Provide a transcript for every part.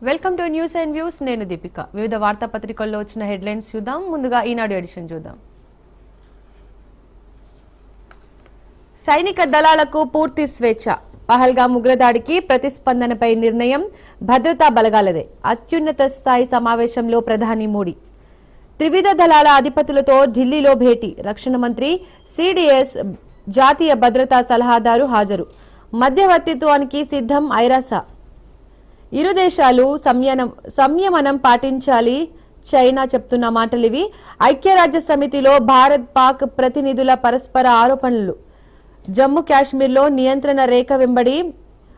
Welcome to news and views. నేను దీపిక. వివిధ వార్తాపత్రికల్లో వచ్చిన హెడ్లైన్స్ చూద్దాం. ముందుగా ఈనాడు ఎడిషన్ చూద్దాం. సైనిక దళాలకు పూర్తి స్వేచ్ఛ. పహల్గామ్ ఉగ్రదాడికి ప్రతిస్పందనపై నిర్ణయం భద్రతా బలగాలదే. అత్యున్నత స్థాయి సమావేశంలో ప్రధాని మోడీ. త్రివిధ దళాల అధిపతులతో ఢిల్లీలో భేటీ. రక్షణ మంత్రి, సిడిఎస్, జాతీయ భద్రతా సలహాదారు హాజరు. మధ్యవర్తిత్వానికి సిద్ధం ఐరాస. ఇరు దేశాలు సంయమనం పాటించాలి. చైనా చెప్తున్న మాటలివి. ఐక్యరాజ్య సమితిలో భారత్ పాక్ ప్రతినిధుల పరస్పర ఆరోపణలు. జమ్మూ కాశ్మీర్లో నియంత్రణ రేఖ వెంబడి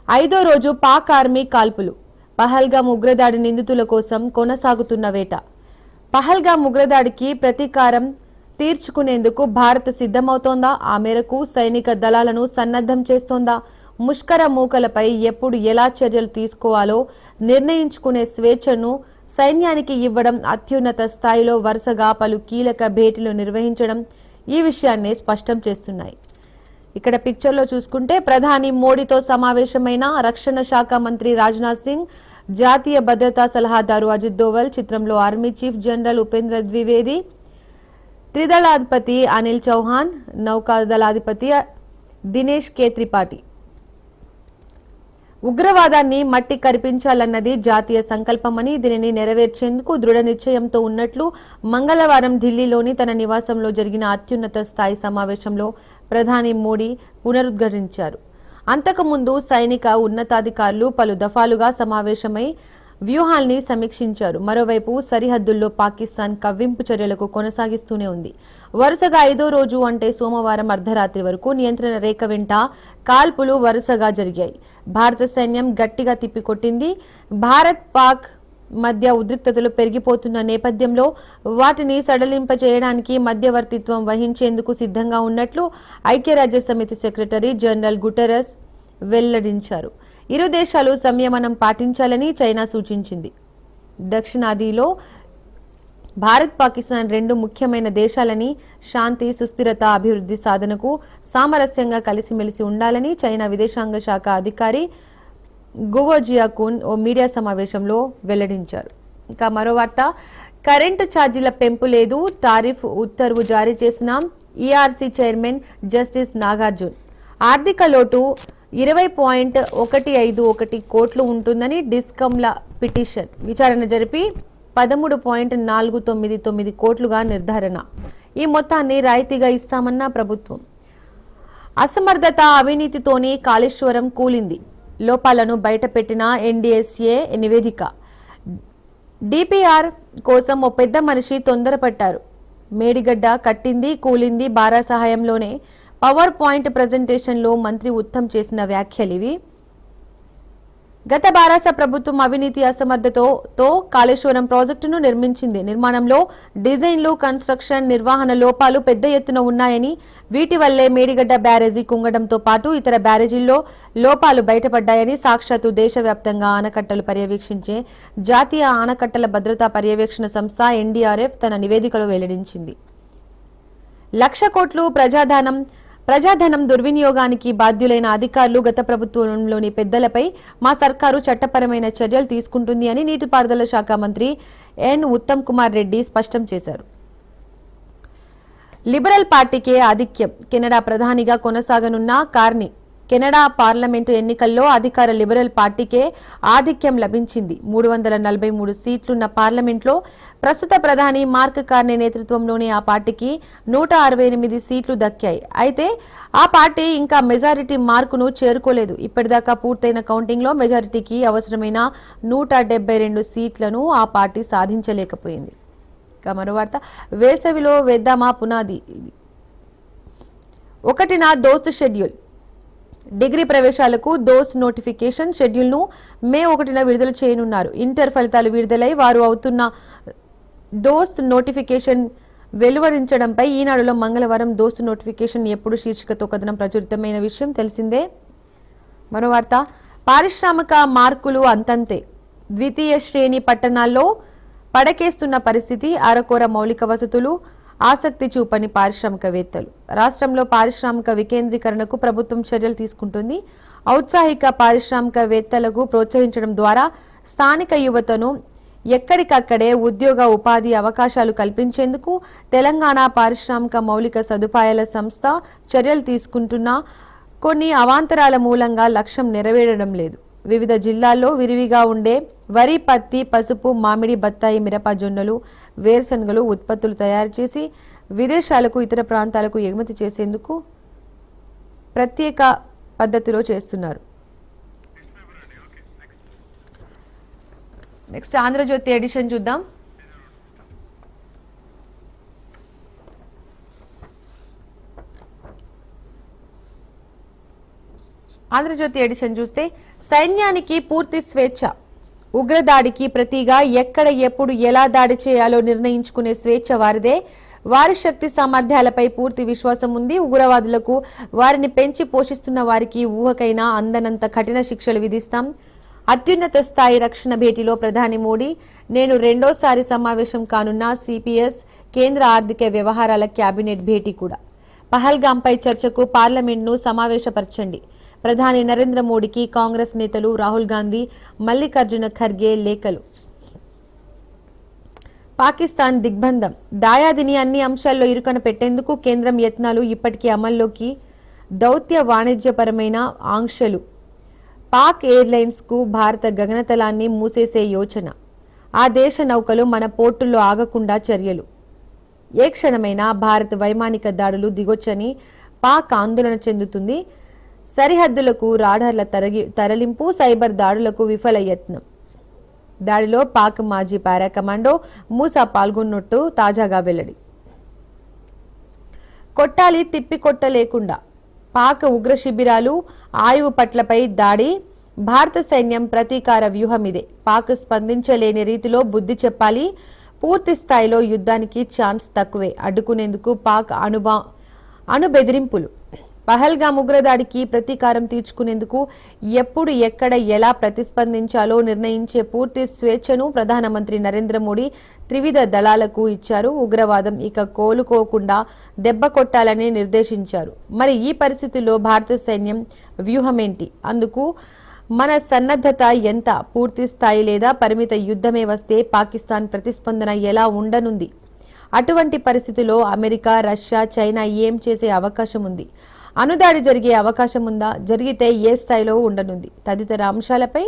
5వ రోజు పాక్ ఆర్మీ కాల్పులు. పహల్గామ్ ఉగ్రదాడి నిందితుల కోసం కొనసాగుతున్న వేట. పహల్గామ్ ఉగ్రదాడికి ప్రతీకారం తీర్చుకునేందుకు భారత్ సిద్ధమవుతోందా? ఆ మేరకు సైనిక దళాలను సన్నద్ధం చేస్తోందా? ముష్కర మూకలపై ఎప్పుడు ఎలా చర్యలు తీసుకోవాలో నిర్ణయించుకునే స్వేచ్ఛను సైన్యానికి ఇవ్వడం, అత్యున్నత స్థాయిలో వరుసగా పలు కీలక భేటీలు నిర్వహించడం ఈ విషయాన్ని స్పష్టం చేస్తున్నాయి. ఇక్కడ పిక్చర్లో చూసుకుంటే ప్రధాని మోడీతో సమావేశమైన రక్షణ శాఖ మంత్రి రాజ్నాథ్ సింగ్, జాతీయ భద్రతా సలహాదారు అజిత్ దోవల్, చిత్రంలో army chief general Upendra Dwivedi, త్రిదళాధిపతి అనిల్ చౌహాన్, నౌకాదళాధిపతి దినేష్ కే త్రిపాఠి. ఉగ్రవాదాన్ని మట్టి కరిపించాలన్నది జాతీయ సంకల్పమని, దీనిని నెరవేర్చేందుకు దృఢ నిశ్చయంతో ఉన్నట్లు మంగళవారం ఢిల్లీలోని తన నివాసంలో జరిగిన అత్యున్నత స్థాయి సమావేశంలో ప్రధాని మోడీ పునరుద్ఘాటించారు. అంతకుముందు సైనిక ఉన్నతాధికారులు పలు దఫాలుగా సమావేశమై వ్యూహాల్ని సమీక్షించారు. మరోవైపు సరిహద్దుల్లో పాకిస్తాన్ కవ్వింపు చర్యలకు కొనసాగిస్తూనే ఉంది. వరుసగా 5వ రోజు అంటే సోమవారం అర్ధరాత్రి వరకు నియంత్రణ రేఖ వెంట కాల్పులు వరుసగా జరిగాయి. భారత సైన్యం గట్టిగా తిప్పికొట్టింది. భారత్ పాక్ మధ్య ఉద్రిక్తతలు పెరిగిపోతున్న నేపథ్యంలో వాటిని సడలింప చేయడానికి మధ్యవర్తిత్వం వహించేందుకు సిద్ధంగా ఉన్నట్లు ఐక్యరాజ్య సమితి సెక్రటరీ జనరల్ గుటెరస్ వెల్లడించారు. ఇరు దేశాలు సంయమనం పాటించాలని చైనా సూచించింది. దక్షిణాదిలో భారత్, పాకిస్తాన్ రెండు ముఖ్యమైన దేశాలని, శాంతి, సుస్థిరత, అభివృద్ధి సాధనకు సామరస్యంగా కలిసిమెలిసి ఉండాలని చైనా విదేశాంగ శాఖ అధికారి గువో జియాకున్ ఓ మీడియా సమావేశంలో వెల్లడించారు. ఇంకా మరో వార్త, కరెంటు ఛార్జీల పెంపు లేదు. టారిఫ్ ఉత్తర్వు జారీ చేసిన ఈఆర్సీ చైర్మన్ జస్టిస్ నాగార్జున్. ఆర్థిక లోటు 20.151 కోట్లు ఉంటుందని డిస్కంల పిటిషన్ విచారణ జరిపి 13.499 కోట్లుగా నిర్ధారణ. ఈ మొత్తాన్ని రాయితీగా ఇస్తామన్న ప్రభుత్వం. అసమర్థత, అవినీతితోనే కాళేశ్వరం కూలింది. లోపాలను బయటపెట్టిన ఎన్డీఎస్ఏ నివేదిక. డిపిఆర్ కోసం ఓ పెద్ద మనిషి తొందరపట్టారు. మేడిగడ్డ కట్టింది, కూలింది బారా సహాయంలోనే. పవర్ పాయింట్ ప్రజెంటేషన్లో మంత్రి ఉత్తమ్ చేసిన వ్యాఖ్యలివి. గత బారాస ప్రభుత్వం అవినీతి, అసమర్థతతో కాళేశ్వరం ప్రాజెక్టును నిర్మించింది. నిర్మాణంలో డిజైన్లు, కన్స్ట్రక్షన్, నిర్వహణ లోపాలు పెద్ద ఎత్తున ఉన్నాయని, వీటి వల్లే మేడిగడ్డ బ్యారేజీ కుంగడంతో పాటు ఇతర బ్యారేజీల్లో లోపాలు బయటపడ్డాయని సాక్షాత్తు దేశవ్యాప్తంగా ఆనకట్టలు పర్యవేక్షించే జాతీయ ఆనకట్టల భద్రతా పర్యవేక్షణ సంస్థ ఎన్డీఆర్ఎఫ్ తన నివేదికలో వెల్లడించింది. 1,00,000 కోట్లు ప్రజాధనం దుర్వినియోగానికి బాధ్యులైన అధికారులు, గత ప్రభుత్వంలోని పెద్దలపై మా సర్కారు చట్టపరమైన చర్యలు తీసుకుంటుంది అని నీటిపారుదల శాఖ మంత్రి ఎన్ ఉత్తమ్ కుమార్ రెడ్డి స్పష్టం చేశారు. లిబరల్ పార్టీకే ఆధిక్యం. కెనడా ప్రధానిగా కొనసాగనున్న కార్నీ. కెనడా పార్లమెంటు ఎన్నికల్లో అధికార లిబరల్ పార్టీకే ఆధిక్యం లభించింది. 343 సీట్లున్న పార్లమెంట్లో ప్రస్తుత ప్రధాని మార్క్ కార్నీ నేతృత్వంలోని ఆ పార్టీకి 168 సీట్లు దక్కాయి. అయితే ఆ పార్టీ ఇంకా మెజారిటీ మార్కును చేరుకోలేదు. ఇప్పటిదాకా పూర్తయిన కౌంటింగ్లో మెజారిటీకి అవసరమైన 172 సీట్లను ఆ పార్టీ సాధించలేకపోయింది. మరో వార్త, వేసవిలో వేద్దామా పునాది. 1న దోస్త్ షెడ్యూల్. డిగ్రీ ప్రవేశాలకు దోస్త్ నోటిఫికేషన్ షెడ్యూల్ను మే 1న విడుదల చేయనున్నారు. ఇంటర్ ఫలితాలు విడుదలై వారు అవుతున్న దోస్త్ నోటిఫికేషన్ వెలువరించడంపై ఈనాడులో మంగళవారం దోస్త్ నోటిఫికేషన్ ఎప్పుడు శీర్షికతో కథనం ప్రచురితమైన విషయం తెలిసిందే. మరో వార్త, పారిశ్రామిక మార్కులు అంతంతే. ద్వితీయ శ్రేణి పట్టణాల్లో పడకేస్తున్న పరిస్థితి. అరకొర మౌలిక వసతులు, ఆసక్తి చూపని పారిశ్రామికవేత్తలు. రాష్ట్రంలో పారిశ్రామిక వికేంద్రీకరణకు ప్రభుత్వం చర్యలు తీసుకుంటుంది. ఔత్సాహిక పారిశ్రామికవేత్తలకు ప్రోత్సహించడం ద్వారా స్థానిక యువతను ఎక్కడికక్కడే ఉద్యోగ ఉపాధి అవకాశాలు కల్పించేందుకు తెలంగాణ పారిశ్రామిక మౌలిక సదుపాయాల సంస్థ చర్యలు తీసుకుంటున్నా కొన్ని అవాంతరాల మూలంగా లక్ష్యం నెరవేరడం లేదు. వివిధ జిల్లాల్లో విరివిగా ఉండే వరి, పత్తి, పసుపు, మామిడి, బత్తాయి, మిరప, జొన్నలు, వేరుశనగలు ఉత్పత్తులు తయారు చేసి విదేశాలకు, ఇతర ప్రాంతాలకు ఎగుమతి చేసేందుకు ప్రత్యేక పద్ధతిలో చేస్తున్నారు. నెక్స్ట్ ఆంధ్రజ్యోతి ఎడిషన్ చూద్దాం. ఆంధ్రజ్యోతి ఎడిషన్ చూస్తే సైన్యానికి పూర్తి స్వేచ్ఛ, ఉగ్రదాడికి ప్రతిగా ఎక్కడ, ఎప్పుడు, ఎలా దాడి చేయాలో నిర్ణయించుకునే స్వేచ్ఛ వారిదే. వారి శక్తి సామర్థ్యాలపై పూర్తి విశ్వాసం ఉంది. ఉగ్రవాదులకు, వారిని పెంచి పోషిస్తున్న వారికి ఊహకైనా అందనంత కఠిన శిక్షలు విధిస్తాం. అత్యున్నత స్థాయి రక్షణ భేటీలో ప్రధాని మోడీ, నేను రెండోసారి సమావేశం కానున్న సిపిఎస్ కేంద్ర ఆర్థిక వ్యవహారాల కేబినెట్ భేటీ కూడా. పహల్గాంపై చర్చకు పార్లమెంట్ను సమావేశపరచండి. ప్రధాని నరేంద్ర మోడీకి కాంగ్రెస్ నేతలు రాహుల్ గాంధీ, మల్లికార్జున ఖర్గే లేఖలు. పాకిస్తాన్ దిగ్బంధం, దాయాదిని అన్ని అంశాల్లో ఇరుకన పెట్టేందుకు కేంద్రం యత్నాలు. ఇప్పటికీ అమల్లోకి దౌత్య వాణిజ్యపరమైన ఆంక్షలు. పాక్ ఎయిర్లైన్స్కు భారత గగనతలాన్ని మూసేసే యోచన. ఆ దేశ నౌకలు మన పోర్టుల్లో ఆగకుండా చర్యలు. ఏ క్షణమైనా భారత్ వైమానిక దాడులు దిగొచ్చని పాక్ ఆందోళన చెందుతుంది. సరిహద్దులకు రాడార్ల తరలింపు, సైబర్ దాడులకు విఫల యత్నం. దాడిలో పాక్ మాజీ పారా కమాండో మూసా పాల్గొన్నట్టు తాజాగా వెల్లడి. కొట్టాలి తిప్పికొట్టలేకుండా పాక్ ఉగ్ర శిబిరాలు, ఆయువు పట్లపై దాడి. భారత సైన్యం ప్రతీకార వ్యూహం ఇదే. పాక్ స్పందించలేని రీతిలో బుద్ధి చెప్పాలి. పూర్తి స్థాయిలో యుద్ధానికి ఛాన్స్ తక్కువే. అడ్డుకునేందుకు పాక్ అణుబెదిరింపులు. పహల్గాం ఉగ్రదాడికి ప్రతీకారం తీర్చుకునేందుకు ఎప్పుడు, ఎక్కడ, ఎలా ప్రతిస్పందించాలో నిర్ణయించే పూర్తి స్వేచ్ఛను ప్రధానమంత్రి నరేంద్ర మోడీ త్రివిధ దళాలకు ఇచ్చారు. ఉగ్రవాదం ఇక కోలుకోకుండా దెబ్బ కొట్టాలని నిర్దేశించారు. మరి ఈ పరిస్థితుల్లో భారత సైన్యం వ్యూహమేంటి? అందుకు మన సన్నద్ధత ఎంత? పూర్తి స్థాయి లేదా పరిమిత యుద్ధమే వస్తే పాకిస్తాన్ ప్రతిస్పందన ఎలా ఉండనుంది? అటువంటి పరిస్థితిలో అమెరికా, రష్యా, చైనా ఏం చేసే అవకాశం ఉంది? అణుదాడి జరిగే అవకాశం ఉందా? జరిగితే ఏ స్థాయిలో ఉండనుంది? తదితర అంశాలపై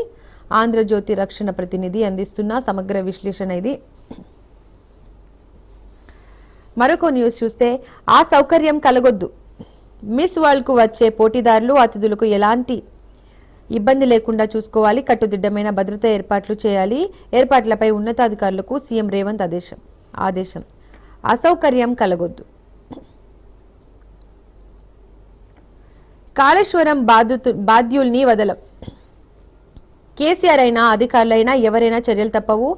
ఆంధ్రజ్యోతి రక్షణ ప్రతినిధి అందిస్తున్న సమగ్ర విశ్లేషణ ఇది. మరొక న్యూస్ చూస్తే, ఆ సౌకర్యం కలగొద్దు. మిస్ వరల్డ్కు వచ్చే పోటీదారులు, అతిథులకు ఎలాంటి ఇబ్బంది లేకుండా చూసుకోవాలి. కట్టుదిట్టమైన భద్రతా ఏర్పాట్లు చేయాలి. ఏర్పాట్లపై ఉన్నతాధికారులకు సీఎం రేవంత్ ఆదేశం. అసౌకర్యం కలగొద్దు. కాళేశ్వరం బాధ్యుల్ని వదలం. కేసీఆర్ అయినా, అధికారులైనా, ఎవరైనా చర్యలు తప్పవు.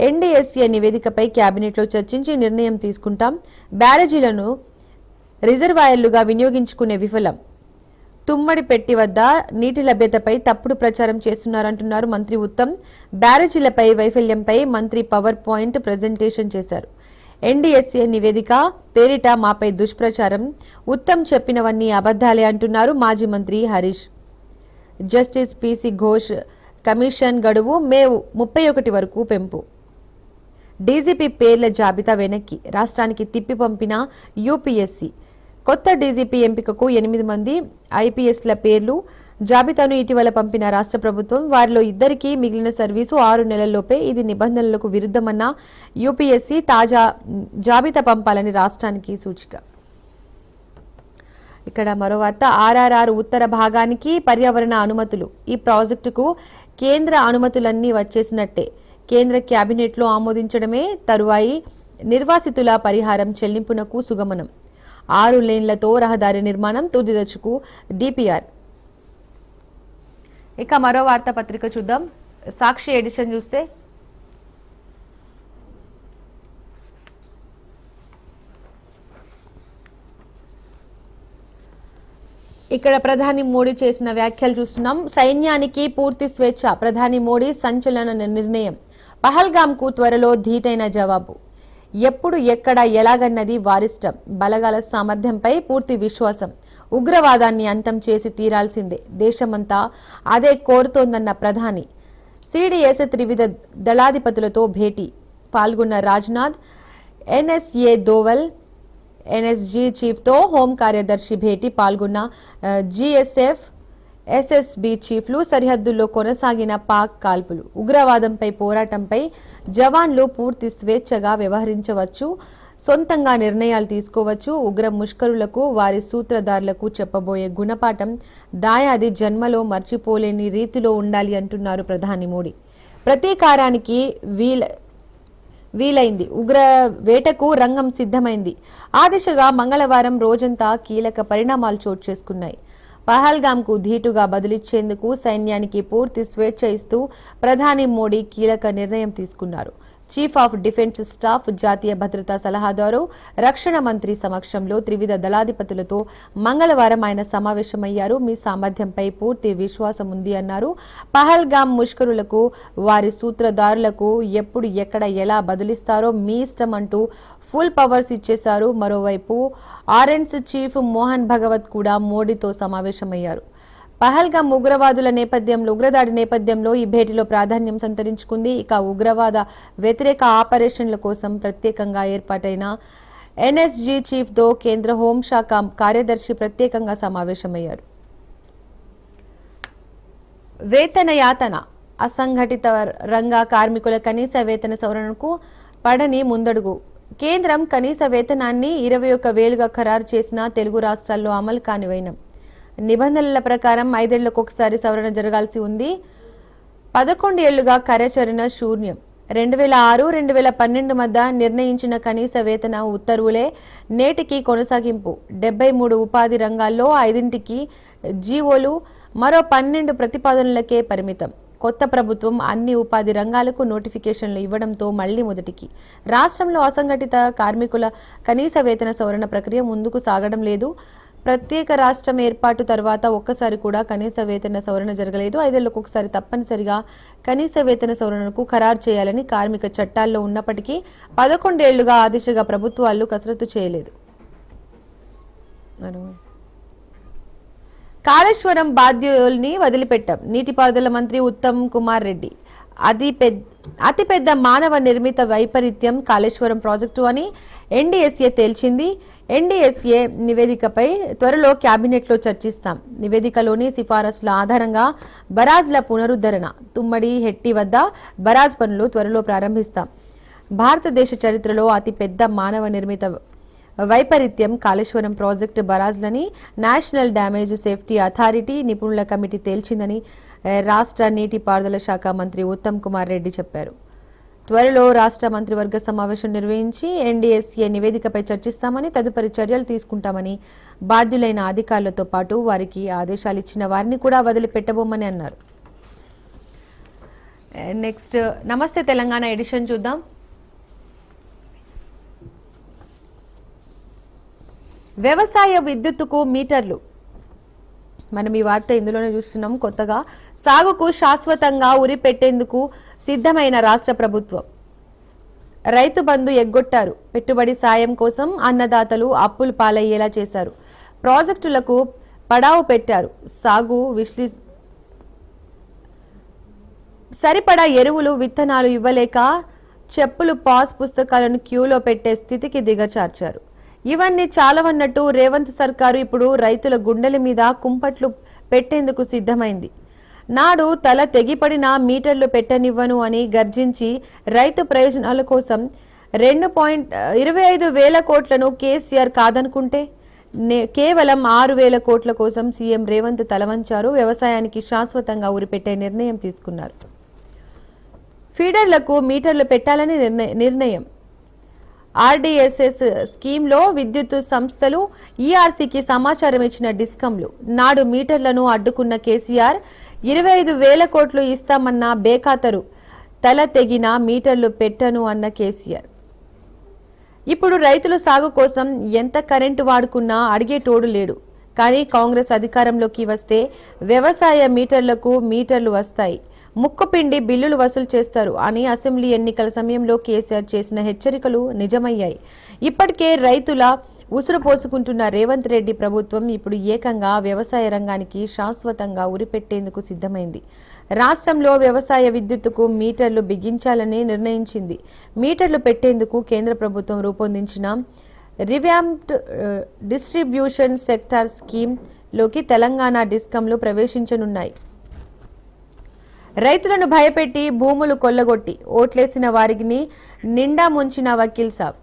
ఎన్డీఎస్ఏ నివేదికపై కేబినెట్లో చర్చించి నిర్ణయం తీసుకుంటాం. బ్యారేజీలను రిజర్వాయర్లుగా వినియోగించుకునే విఫలం. తుమ్మడిపెట్టి వద్ద నీటి లభ్యతపై తప్పుడు ప్రచారం చేస్తున్నారంటున్నారు మంత్రి ఉత్తమ్. బ్యారేజీలపై వైఫల్యంపై మంత్రి పవర్ పాయింట్ ప్రజెంటేషన్ చేశారు. ఎన్డీఎస్ఏ నివేదిక పేరిట మాపై దుష్ప్రచారం. ఉత్తమ్ చెప్పినవన్నీ అబద్ధాలే అంటున్నారు మాజీ మంత్రి Harish. Justice PC Ghosh commission గడువు మే 31 వరకు పెంపు. డీజీపీ పేర్ల జాబితా వెనక్కి రాష్ట్రానికి తిప్పి పంపిన యూపీఎస్సీ. కొత్త డీజీపీ ఎంపికకు 8 మంది ఐపీఎస్ల పేర్లు జాబితాను ఇటీవల పంపిన రాష్ట్ర ప్రభుత్వం. వారిలో 2కి మిగిలిన సర్వీసు 6 నెలల్లోపే. ఇది నిబంధనలకు విరుద్ధమన్న యూపీఎస్సీ తాజా జాబితా పంపాలని రాష్ట్రానికి సూచిక. ఇక్కడ మరో వార్త, ఆర్ఆర్ఆర్ ఉత్తర భాగానికి పర్యావరణ అనుమతులు. ఈ ప్రాజెక్టుకు కేంద్ర అనుమతులన్నీ వచ్చేసినట్టే. కేంద్ర కేబినెట్లో ఆమోదించడమే తరువాయి. నిర్వాసితుల పరిహారం చెల్లింపునకు సుగమనం. 6 లేన్లతో రహదారి నిర్మాణం తుది దశకు డిపిఆర్. ఇక మరో వార్తాపత్రిక చూద్దాం. సాక్షి ఎడిషన్ చూస్తే, ఇక్కడ ప్రధాని మోడీ చేసిన వ్యాఖ్యలు చూస్తున్నాం. సైన్యానికి పూర్తి స్వేచ్ఛ, ప్రధాని మోడీ సంచలన నిర్ణయం. పహల్గాంకు త్వరలో ధీటైన జవాబు. ఎప్పుడు, ఎక్కడ, ఎలాగన్నది వారిష్టం. బలగాల సామర్థ్యంపై పూర్తి విశ్వాసం. ఉగ్రవాదాన్ని అంతం చేసి తీరాల్సిందే, దేశమంతా అదే కోరుతోందన్న ప్రధాని. సిడిఎస్ త్రివిధ దళాధిపతులతో భేటీ, పాల్గొన్న రాజ్నాథ్. ఎన్ఎస్ఏ దోవల్, ఎన్ఎస్జీ చీఫ్తో హోం కార్యదర్శి భేటీ, పాల్గొన్న జిఎస్ఎఫ్ ఎస్ఎస్బి చీఫ్లు. సరిహద్దుల్లో కొనసాగిన పాక్ కాల్పులు, ఉగ్రవాదంపై పోరాటంపై జవాన్లు పూర్తి స్వేచ్ఛగా వ్యవహరించవచ్చు, సొంతంగా నిర్ణయాలు తీసుకోవచ్చు. ఉగ్ర ముష్కరులకు, వారి సూత్రధారులకు చెప్పబోయే గుణపాఠం దాయాది జన్మలో మర్చిపోలేని రీతిలో ఉండాలి అంటున్నారు ప్రధాని మోడీ. ప్రతీకారానికి వీలైంది, ఉగ్ర వేటకు రంగం సిద్ధమైంది. ఆ దిశగా మంగళవారం రోజంతా కీలక పరిణామాలు చోటు చేసుకున్నాయి. పహల్గామ్కు ధీటుగా బదులిచ్చేందుకు సైన్యానికి పూర్తి స్వేచ్ఛ ఇస్తూ ప్రధాని మోడీ కీలక నిర్ణయం తీసుకున్నారు. చీఫ్ ఆఫ్ డిఫెన్స్ స్టాఫ్, జాతీయ భద్రతా సలహాదారు, రక్షణ మంత్రి సమక్షంలో త్రివిధ దళాధిపతులతో మంగళవారం ఆయన సమావేశమయ్యారు. మీ సామర్థ్యంపై పూర్తి విశ్వాసం ఉంది అన్నారు. పహల్గామ్ ముష్కరులకు, వారి సూత్రధారులకు ఎప్పుడు ఎక్కడ ఎలా బదులిస్తారో మీ ఇష్టం అంటూ ఫుల్ పవర్స్ ఇచ్చేశారు. మరోవైపు ఆర్ఎన్స్ చీఫ్ మోహన్ భగవత్ కూడా మోడీతో సమావేశమయ్యారు. పహల్గామ్ ఉగ్రదాడి నేపథ్యంలో ఈ భేటీలో ప్రాధాన్యం సంతరించుకుంది. ఇక ఉగ్రవాద వ్యతిరేక ఆపరేషన్ల కోసం ప్రత్యేకంగా ఏర్పాటైన ఎన్ఎస్జీ చీఫ్తో కేంద్ర హోంశాఖ కార్యదర్శి ప్రత్యేకంగా సమావేశమయ్యారు. వేతన యాతన, అసంఘటిత రంగ కార్మికుల కనీస వేతన సవరణకు పడని ముందడుగు. కేంద్రం కనీస వేతనాన్ని 21,000గా ఖరారు చేసిన తెలుగు రాష్ట్రాల్లో అమలు కాని వైనం. నిబంధనల ప్రకారం 5 ఏళ్లకొకసారి సవరణ జరగాల్సి ఉంది. 11 ఏళ్లుగా కార్యాచరణ శూన్యం. 2006-2012 మధ్య నిర్ణయించిన కనీస వేతన ఉత్తర్వులే నేటికి కొనసాగింపు. 73 ఉపాధి రంగాల్లో 5కి జీవోలు, మరో 12 ప్రతిపాదనలకే పరిమితం. కొత్త ప్రభుత్వం అన్ని ఉపాధి రంగాలకు నోటిఫికేషన్లు ఇవ్వడంతో మళ్లీ మొదటికి రాష్ట్రంలో అసంఘటిత కార్మికుల కనీస వేతన సవరణ ప్రక్రియ ముందుకు సాగడం లేదు. ప్రత్యేక రాష్ట్రం ఏర్పాటు తర్వాత ఒక్కసారి కూడా కనీస వేతన సవరణ జరగలేదు. 5 ఏళ్లకొకసారి తప్పనిసరిగా కనీస వేతన సవరణకు ఖరారు చేయాలని కార్మిక చట్టాల్లో ఉన్నప్పటికీ 11 ఏళ్లుగా ఆ దిశగా ప్రభుత్వాలు కసరత్తు చేయలేదు. కాళేశ్వరం బాధ్యుల్ని వదిలిపెట్టాం, నీటిపారుదల మంత్రి ఉత్తమ్ కుమార్ రెడ్డి. అతిపెద్ద మానవ నిర్మిత వైపరీత్యం కాళేశ్వరం ప్రాజెక్టు అని ఎన్డీఎస్ఏ తేల్చింది. ఎన్డీఎస్ఏ నివేదికపై త్వరలో కేబినెట్లో చర్చిస్తాం. నివేదికలోని సిఫారసుల ఆధారంగా బరాజ్ల పునరుద్ధరణ, తుమ్మడి, హెట్టి వద్ద బరాజ్ పనులు త్వరలో ప్రారంభిస్తాం. భారతదేశ చరిత్రలో అతిపెద్ద మానవ నిర్మిత వైపరీత్యం కాళేశ్వరం ప్రాజెక్టు బరాజ్లని నేషనల్ డ్యామేజ్ సేఫ్టీ అథారిటీ నిపుణుల కమిటీ తేల్చిందని రాష్ట్ర నీటిపారుదల శాఖ మంత్రి ఉత్తమ్ కుమార్ రెడ్డి చెప్పారు. త్వరలో రాష్ట్ర మంత్రివర్గ సమావేశం నిర్వహించి ఎన్డీఎస్ఏ నివేదికపై చర్చిస్తామని, తదుపరి చర్యలు తీసుకుంటామని, బాధ్యులైన అధికారులతో పాటు వారికి ఆదేశాలు ఇచ్చిన వారిని కూడా వదిలిపెట్టబోమని అన్నారు. నెక్స్ట్ నమస్తే తెలంగాణ ఎడిషన్ చూద్దాం. వ్యవసాయ విద్యుత్తుకు మీటర్లు, మనం ఈ వార్త ఇందులోనే చూస్తున్నాం. కొత్తగా సాగుకు శాశ్వతంగా ఉరి పెట్టేందుకు సిద్ధమైన రాష్ట్ర ప్రభుత్వం. రైతు బంధు ఎగ్గొట్టారు, పెట్టుబడి సాయం కోసం అన్నదాతలు అప్పులు పాలయ్యేలా చేశారు. ప్రాజెక్టులకు పడావు పెట్టారు. సాగు సరిపడా ఎరువులు, విత్తనాలు ఇవ్వలేక చెప్పులు, పాస్ పుస్తకాలను క్యూలో పెట్టే స్థితికి దిగజార్చారు. ఇవన్నీ చాలవన్నట్టు రేవంత్ సర్కారు ఇప్పుడు రైతుల గుండెల మీద కుంపట్లు పెట్టేందుకు సిద్ధమైంది. నాడు తల తెగిపడిన మీటర్లు పెట్టనివ్వను అని గర్జించి రైతు ప్రయోజనాల కోసం 2.25 కోట్లను కేసీఆర్ కాదనుకుంటే కేవలం 6,000 కోట్ల కోసం సీఎం రేవంత్ తలవంచారు. వ్యవసాయానికి శాశ్వతంగా ఉరిపెట్టే నిర్ణయం తీసుకున్నారు. ఫీడర్లకు మీటర్లు పెట్టాలని నిర్ణయం. ఆర్డీఎస్ఎస్ స్కీమ్లో విద్యుత్ సంస్థలు ఈఆర్సీకి సమాచారం ఇచ్చిన డిస్కంలు నాడు మీటర్లను అడ్డుకున్న కేసీఆర్ 25,000 కోట్లు ఇస్తామన్న బేఖాతరు, తల తెగిన మీటర్లు పెట్టను అన్న కేసీఆర్. ఇప్పుడు రైతుల సాగు కోసం ఎంత కరెంటు వాడుకున్నా అడిగేటోడు లేడు. కానీ కాంగ్రెస్ అధికారంలోకి వస్తే వ్యవసాయ మీటర్లు వస్తాయి, ముక్కుపిండి బిల్లులు వసూలు చేస్తారు అని అసెంబ్లీ ఎన్నికల సమయంలో కేసీఆర్ చేసిన హెచ్చరికలు నిజమయ్యాయి. ఇప్పటికే రైతుల ఉసురు పోసుకుంటున్న రేవంత్ రెడ్డి ప్రభుత్వం ఇప్పుడు ఏకంగా వ్యవసాయ రంగానికి శాశ్వతంగా ఉరిపెట్టేందుకు సిద్ధమైంది. రాష్ట్రంలో వ్యవసాయ విద్యుత్తుకు మీటర్లు బిగించాలని నిర్ణయించింది. మీటర్లు పెట్టేందుకు కేంద్ర ప్రభుత్వం రూపొందించిన రివ్యాంప్డ్ డిస్ట్రిబ్యూషన్ సెక్టార్ స్కీమ్ లోకి తెలంగాణ డిస్కంలు ప్రవేశించనున్నాయి. రైతులను భయపెట్టి భూములు కొల్లగొట్టి ఓట్లేసిన వారిని నిండా ముంచిన వకీల్ సాబ్.